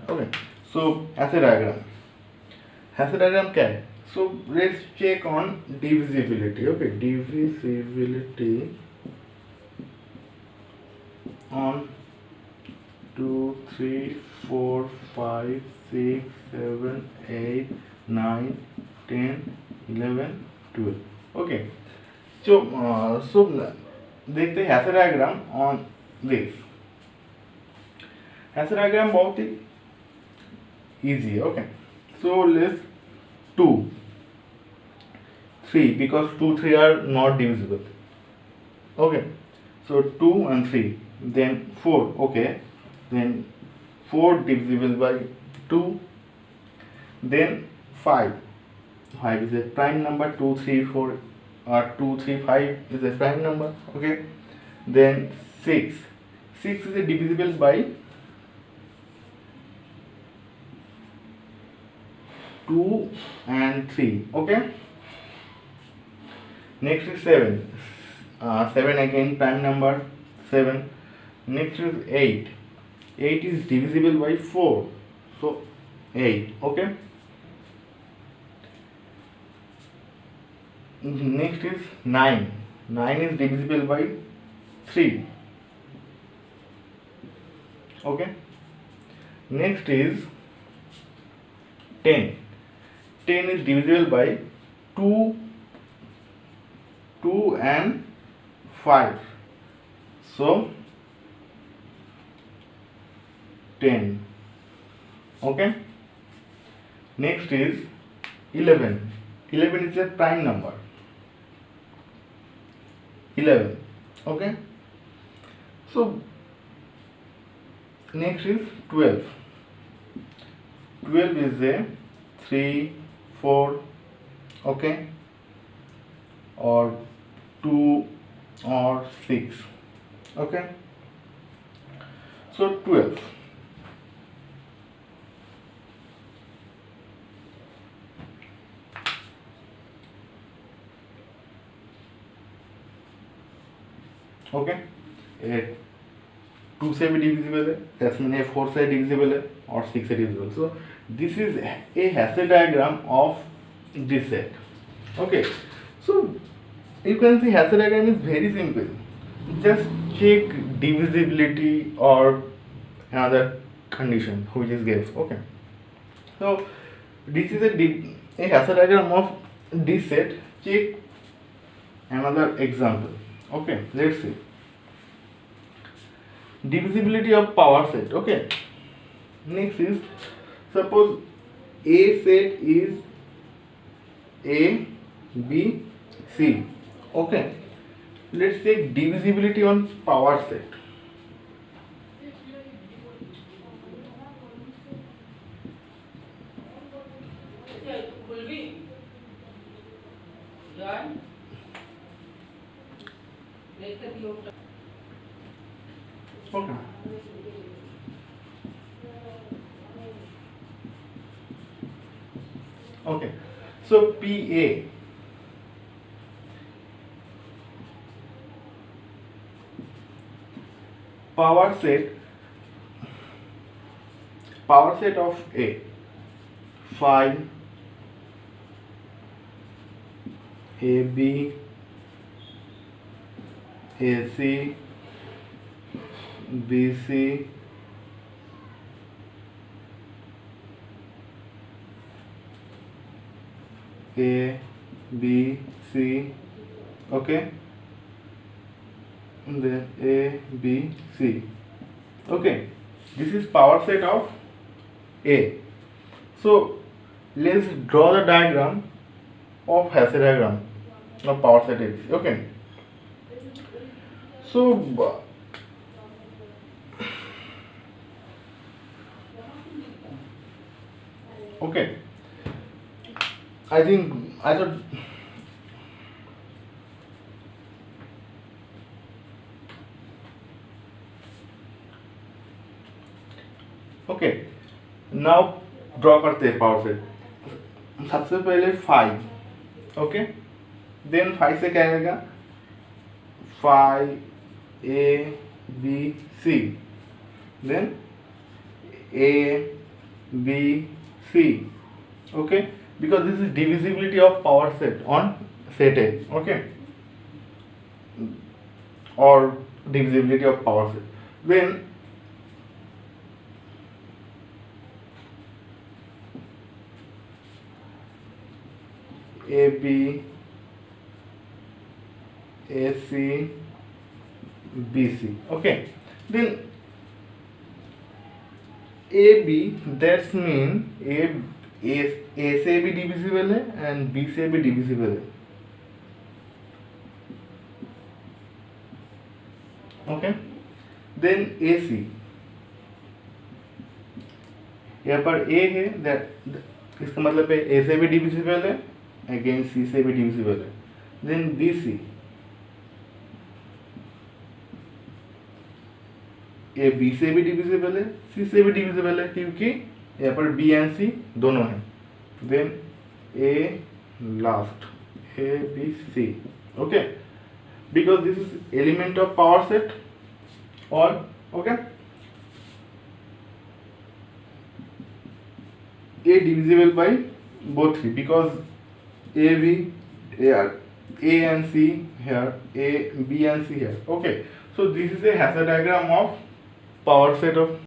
Okay, so Hasse diagram. Hasse diagram क्या है? So let's check on divisibility. Okay, divisibility on 2, 3, 4, 5, 6, 7, 8, 9, 10, 11, 12. Okay, so देखते हैं Hasse diagram on this. Hasse diagram बहुत ही easy है. Okay, so let's 2, 3 because 2, 3 are not divisible. Okay, so 2 and 3, then 4. Okay, then 4 divisible by 2, then 5. 5 is a prime number. 2, 3, 4 or 2, 3, 5 is a prime number. Okay, then 6. 6 is a divisible by 2 and 3. Okay, next is 7. 7 again prime number. 7. Next is 8. 8 is divisible by 4, so 8. Okay, next is 9. 9 is divisible by 3. Okay, next is 10. 10 is divisible by 2 and 5, so 10. Okay, next is 11. 11 is a prime number. 11. Okay, so next is 12. 12 is a 3, 4. Okay, or 2 or 6. Okay, so 12. Okay, 2 से भी divisible है, that means 4 से divisible है और 6 से divisible. So this is a Hasse diagram of this set. Okay, so you can see Hasse diagram is very simple. Just check divisibility or another condition which is given. Okay, so this is a Hasse diagram of this set. Check another example. Okay, let's see divisibility of power set. Okay, next is suppose A set is A, B, C. Okay, let's take divisibility on power set. Okay. Okay, so PA power set of A 5 AB AC BC A B C. Okay, and then A B C. Okay, this is power set of A. So let's draw the diagram of Hasse diagram of power set A. Okay, so okay, I thought okay now draw करते हैं power set. सबसे पहले 5. Okay, then 5 से क्या आएगा 5 A B C, then A B, C. Okay, because this is divisibility of power set on set A. Okay, or divisibility of power set. Then AB, AC, BC. Okay, then AB, that's mean A से भी divisible है and B से भी divisible है. Okay, then AC, यहाँ पर A है, that इसका मतलब है A से भी divisible है, again C से भी divisible है. Then BC, ये B से भी divisible है, C से भी divisible है, क्योंकि यहाँ पर B and C दोनों हैं. Then A last, A, B, C. Okay, because this is element of power set all. Okay, A divisible by both three, because A, B, A and C here, A, B and C here. Okay, so this is a Hasse diagram of power set of